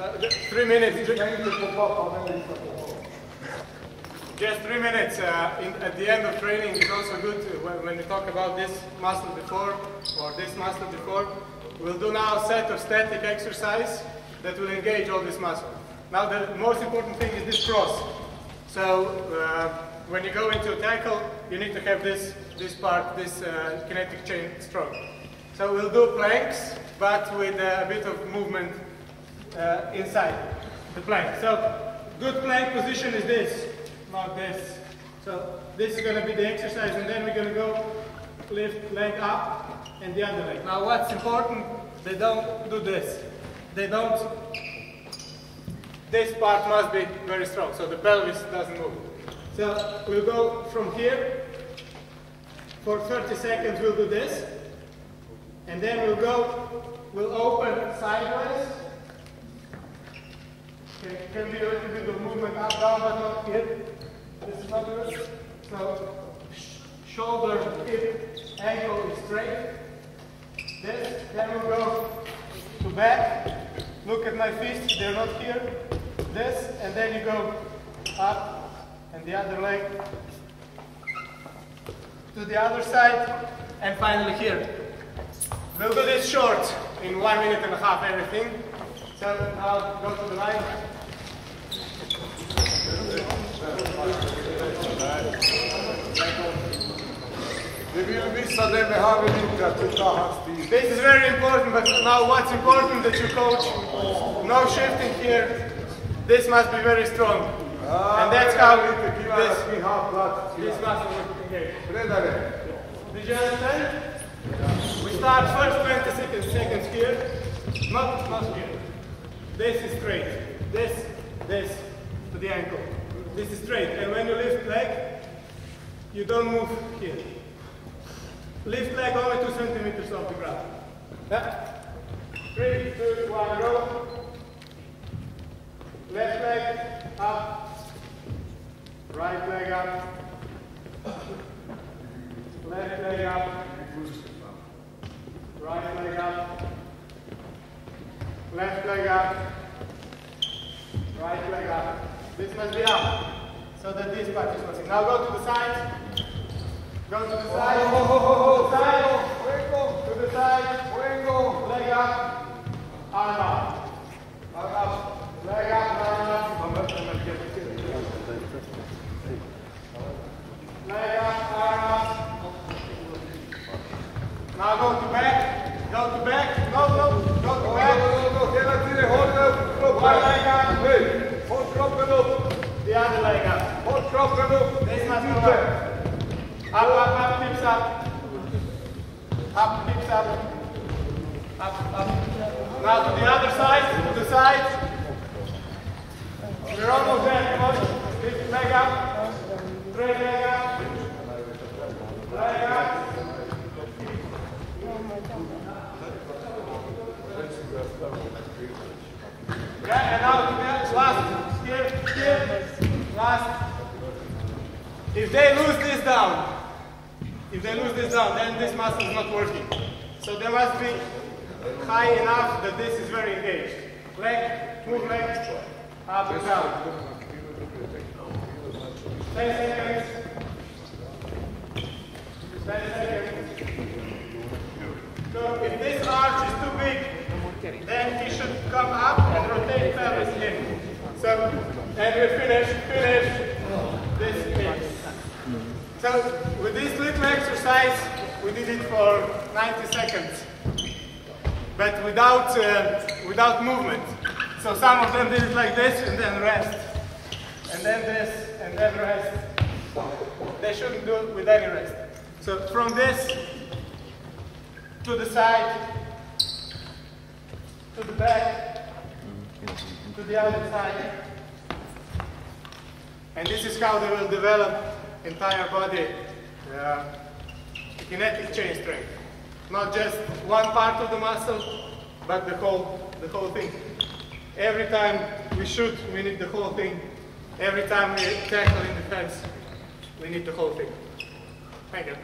3 minutes. Just 3 minutes at the end of training is also good when we talk about this muscle before or this muscle before. We'll do now a set of static exercise that will engage all this muscle. Now the most important thing is this cross. So when you go into a tackle, you need to have this part, this kinetic chain strong. So we'll do planks, but with a bit of movement inside the plank. So good plank position is this, not this. So this is going to be the exercise, and then we're going to go lift leg up and the other leg. Now what's important, they don't do this. They don't, this part must be very strong, so the pelvis doesn't move. So we'll go from here, for 30 seconds we'll do this, and then we'll open sideways. Okay, can be a little bit of movement up, down, but not here. This is not good. So shoulder, hip, ankle is straight. This, then we'll go to back. Look at my feet, they're not here. This, and then you go up, and the other leg to the other side, and finally here. We'll do this short, in 1.5 minutes everything. So now go to the line. This is very important, but now what's important that you coach, no shifting here. This must be very strong. And that's how this muscle will engage. Did you understand? We start first 20 seconds here, not here. This is straight. This to the ankle. This is straight. And when you lift leg, you don't move here. Lift leg only 2 centimeters off the ground. 3, 2, 1, go. Left leg up. Right leg up. Left leg up. Right leg up. Left leg up. Right leg up. This must be up, so that this part is working. Now go to the side. Go to the side. To the side. Leg up. Arm up. Arm up. Leg up. Arm up. Leg up. Arm up. Now go to back. Go to back. No. Go to back. One leg up. The other leg up. This must go up. Up, hips up. Up, hips up. Up. Now to the other side, to the side. We're almost there, come on. Lift leg up. Straight leg up. Leg up. Yeah, and now to the last. Here. Last. If they lose this down, then this muscle is not working. So they must be high enough that this is very engaged. Leg, move leg, up and down. 10 seconds. 10 seconds. So if this arch is too big, then he should come up and rotate pelvis in. So, and we finish this mix. So with this little exercise, we did it for 90 seconds, but without movement. So some of them did it like this and then rest, and then this and then rest. They shouldn't do it with any rest. So from this to the side, to the back, to the other side, and this is how they will develop entire body kinetic chain strength. Not just one part of the muscle, but the whole thing. Every time we shoot, we need the whole thing. Every time we tackle in defense, we need the whole thing. Thank you.